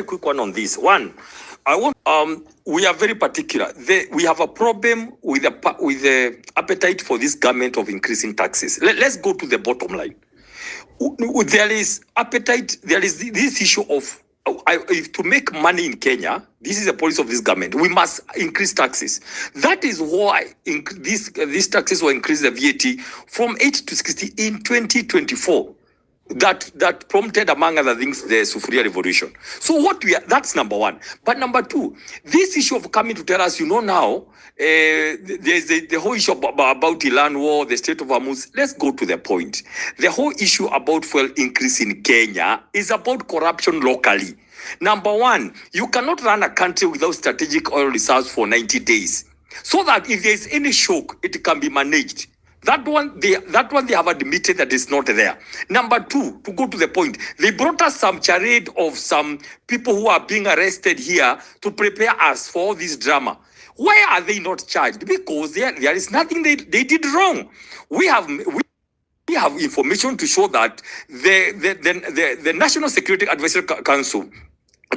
quick one on this. One, I want we are very particular. We have a problem with the appetite for this government of increasing taxes. Let's go to the bottom line. There is appetite. There is this issue of if to make money in Kenya. This is a policy of this government. We must increase taxes. That is why these taxes will increase the VAT from 8 to 60 in 2024. That prompted, among other things, the Sufuria revolution. So that's number one. But number two, this issue of coming to tell us, now, there's the whole issue about Iran war, the state of Hormuz. Let's go to the point. The whole issue about fuel increase in Kenya is about corruption locally. Number one, you cannot run a country without strategic oil reserves for 90 days. So that if there's any shock, it can be managed. That one they have admitted that it's not there. Number two, to go to the point, they brought us some charade of some people who are being arrested here to prepare us for all this drama. Why are they not charged? Because there is nothing they did wrong. We have information to show that the National Security Advisory Council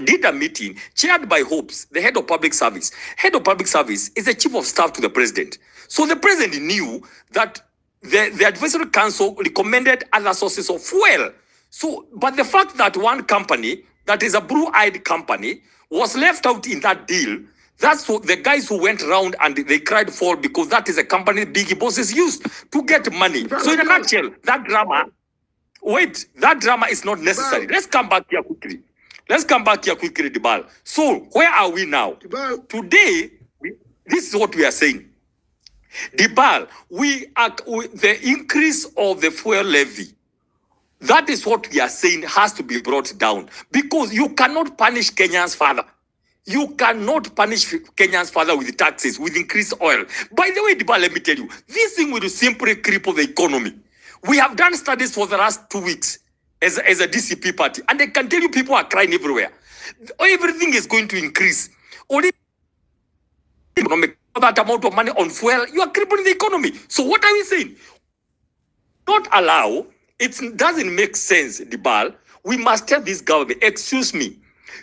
did a meeting chaired by Hopes, the head of public service. Head of public service is the chief of staff to the president. So the president knew that the advisory council recommended other sources of fuel. So, but the fact that one company, that is a blue-eyed company, was left out in that deal, that's what the guys who went around and they cried for, because that is a company big bosses used to get money. So in a nutshell, that drama is not necessary. Let's come back here quickly. Dibal. So, where are we now? Today, this is what we are saying. Dibal, the increase of the fuel levy, that is what we are saying has to be brought down. Because you cannot punish Kenyans further. You cannot punish Kenyans further with taxes, with increased oil. By the way, Dibal, let me tell you, this thing will simply cripple the economy. We have done studies for the last 2 weeks. As a DCP party, and I can tell you people are crying everywhere. Everything is going to increase. Only that amount of money on fuel, you are crippling the economy. So what are we saying? Not allow, it doesn't make sense, Dibal. We must tell this government, excuse me,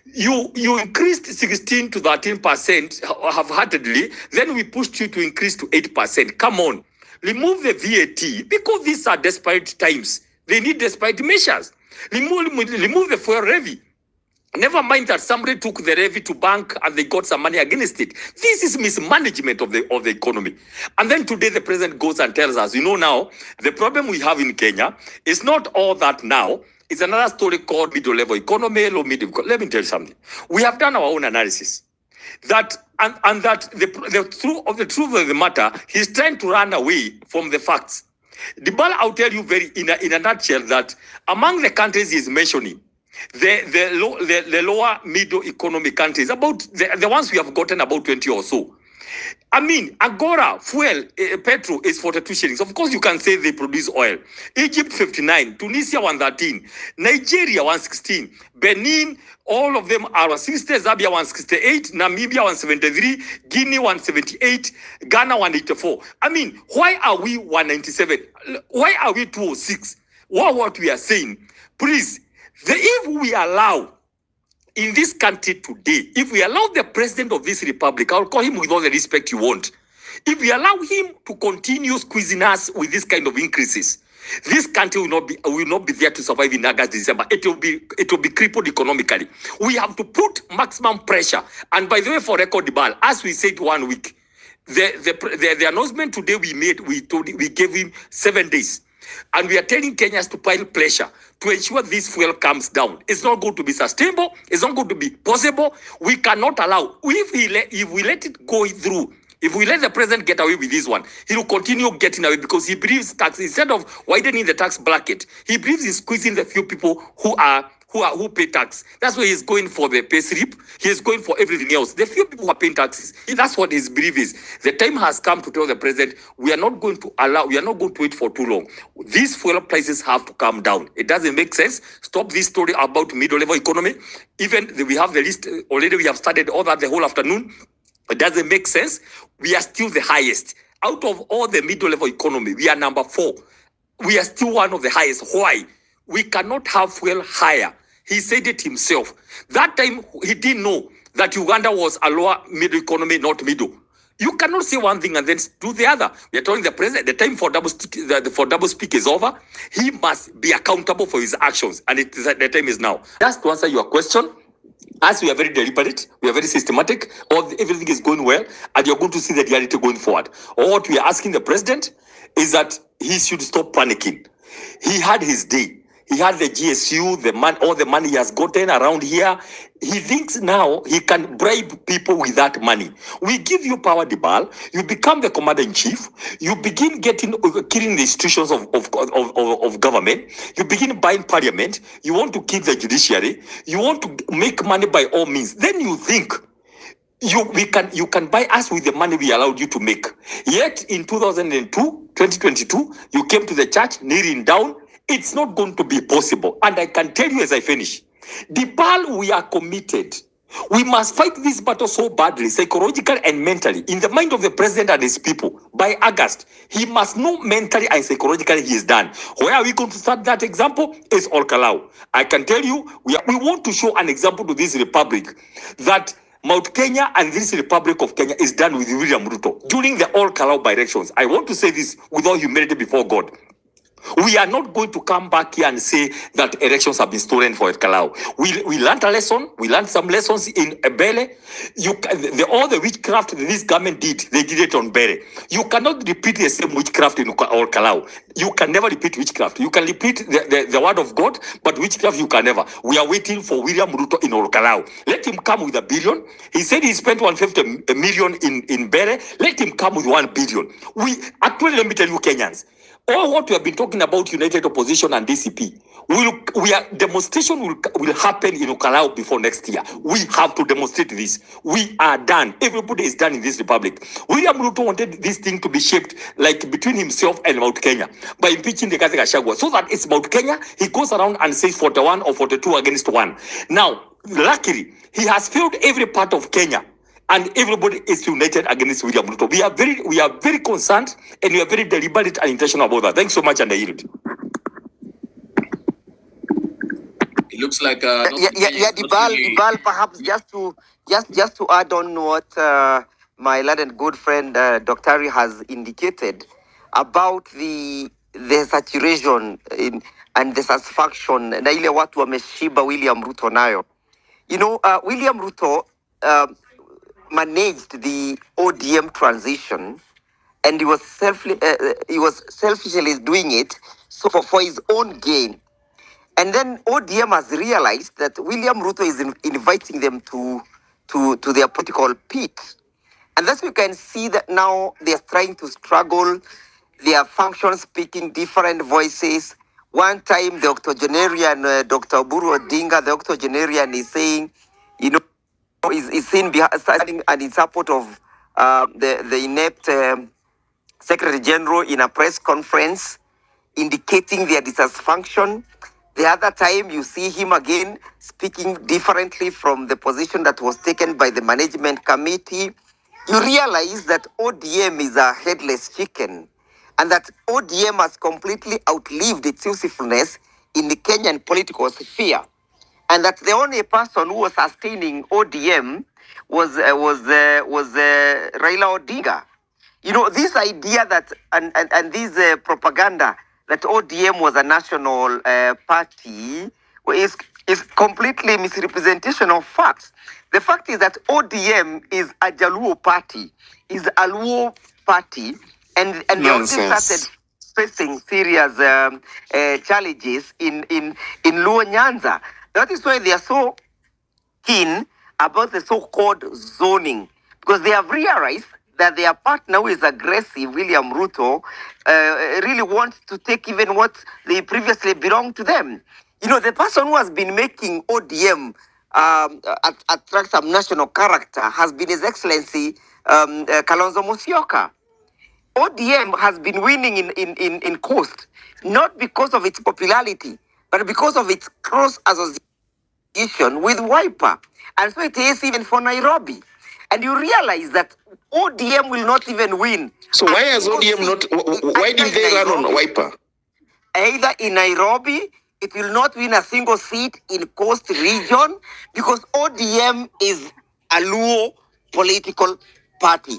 you increased 16 to 13% half-heartedly, then we pushed you to increase to 8%. Come on, remove the VAT, because these are desperate times. They need desperate measures. Remove the fuel levy. Never mind that somebody took the levy to bank and they got some money against it. This is mismanagement of the economy. And then today the president goes and tells us, now, the problem we have in Kenya is not all that now. It's another story called middle-level economy, low-middle. Let me tell you something. We have done our own analysis. That the truth of the matter, he's trying to run away from the facts. Dibal, I'll tell you in a nutshell that among the countries he's mentioning, the lower middle economic countries, about the ones we have gotten about 20 or so. I mean, Angola, fuel, petrol is 42 shillings. Of course, you can say they produce oil. Egypt, 59. Tunisia, 113. Nigeria, 116. Benin, all of them are 160. Zambia, 168. Namibia, 173. Guinea, 178. Ghana, 184. I mean, why are we 197? Why are we 206? What we are saying, please, if we allow in this country today, if we allow the president of this republic, I'll call him with all the respect you want, if we allow him to continue squeezing us with this kind of increases, this country will not be there to survive in August, December. It will be crippled economically. We have to put maximum pressure. And by the way, for record, Dibal, as we said 1 week, the announcement today we made, we gave him 7 days. And we are telling Kenyans to pile pressure to ensure this fuel comes down. It's not going to be sustainable. It's not going to be possible. We cannot allow. If we let it go through, if we let the president get away with this one, he will continue getting away because he believes tax, instead of widening the tax bracket, he believes in squeezing the few people who pay tax. That's why he's going for the pay slip. He is going for everything else. The few people who are paying taxes, that's what his belief is. The time has come to tell the president, we are not going to wait for too long. These fuel prices have to come down. It doesn't make sense. Stop this story about middle-level economy. Even we have the list already. We have started all that the whole afternoon. It doesn't make sense. We are still the highest. Out of all the middle-level economy, we are number 4. We are still one of the highest. Why? We cannot have fuel higher. He said it himself. That time, he didn't know that Uganda was a lower middle economy, not middle. You cannot say one thing and then do the other. We are telling the president the time for double speak is over. He must be accountable for his actions, and the time is now. Just to answer your question, as we are very deliberate, we are very systematic, everything is going well, and you're going to see the reality going forward. Or what we are asking the president is that he should stop panicking. He had his day. He had the GSU, all the money he has gotten around here. He thinks now he can bribe people with that money. We give you power, Dibal. You become the commander-in-chief. You begin killing the institutions of government. You begin buying parliament. You want to kill the judiciary. You want to make money by all means. Then you think you can buy us with the money we allowed you to make. Yet in 2022, you came to the church kneeling down. It's not going to be possible. And I can tell you as I finish, Dibal, we are committed. We must fight this battle so badly, psychologically and mentally, in the mind of the president and his people. By August, he must know mentally and psychologically he is done. Where are we going to start that example? Is Olkalau. I can tell you, we want to show an example to this republic that Mount Kenya and this Republic of Kenya is done with William Ruto during the Olkalau by-elections. I want to say this with all humility before God. We are not going to come back here and say that elections have been stolen for Kalau. We learned a lesson. We learned some lessons in Mbae. All the witchcraft this government did, they did it on Mbae. You cannot repeat the same witchcraft in Kalau. You can never repeat witchcraft. You can repeat the word of God, but witchcraft you can never. We are waiting for William Ruto in Kalau. Let him come with $1 billion. He said he spent 150 million in Mbae. Let him come with 1 billion. Let me tell you, Kenyans. All what we have been talking about United Opposition and DCP, demonstration will happen in Ukalau before next year. We have to demonstrate this. We are done. Everybody is done in this republic. William Ruto wanted this thing to be shaped like between himself and Mount Kenya by impeaching the Gachagua'S, so that it's Mount Kenya. He goes around and says 41 or 42 against 1. Now, luckily, he has failed every part of Kenya. And everybody is united against William Ruto. We are very concerned, and we are very deliberate and intentional about that. Thanks so much, and I yield. It looks like Dibal, perhaps just to add on what my lad and good friend Dr. Ari has indicated about the saturation and the satisfaction na ile watu wameshiba William Ruto nayo. You know, William Ruto managed the ODM transition, and he was selfishly doing it for his own gain. And then ODM has realized that William Ruto is inviting them to their political pit. And thus we can see that now they are trying to struggle. They are functions speaking different voices. One time, the octogenarian, Dr. Oburu Odinga, the octogenarian is saying, you know, is seen standing and in support of the inept Secretary General in a press conference, indicating their dissatisfaction. The other time, you see him again speaking differently from the position that was taken by the management committee. You realize that ODM is a headless chicken, and that ODM has completely outlived its usefulness in the Kenyan political sphere. And that the only person who was sustaining ODM was Raila Odinga. You know, this idea that and this propaganda that ODM was a national party is completely misrepresentation of facts. The fact is that ODM is a Jaluo party, is a Luo party, and they also started facing serious challenges in Luo Nyanza. That is why they are so keen about the so-called zoning, because they have realized that their partner, who is aggressive, William Ruto, really wants to take even what they previously belonged to them. You know, the person who has been making ODM attract some national character has been His Excellency Kalonzo Musyoka. ODM has been winning in coast, not because of its popularity, but because of its close association with Wiper. And so it is even for Nairobi. And you realize that ODM will not even win. So why has ODM not, why didn't they run on Wiper? Either in Nairobi, It will not win a single seat in Coast region because ODM is a Luo political party.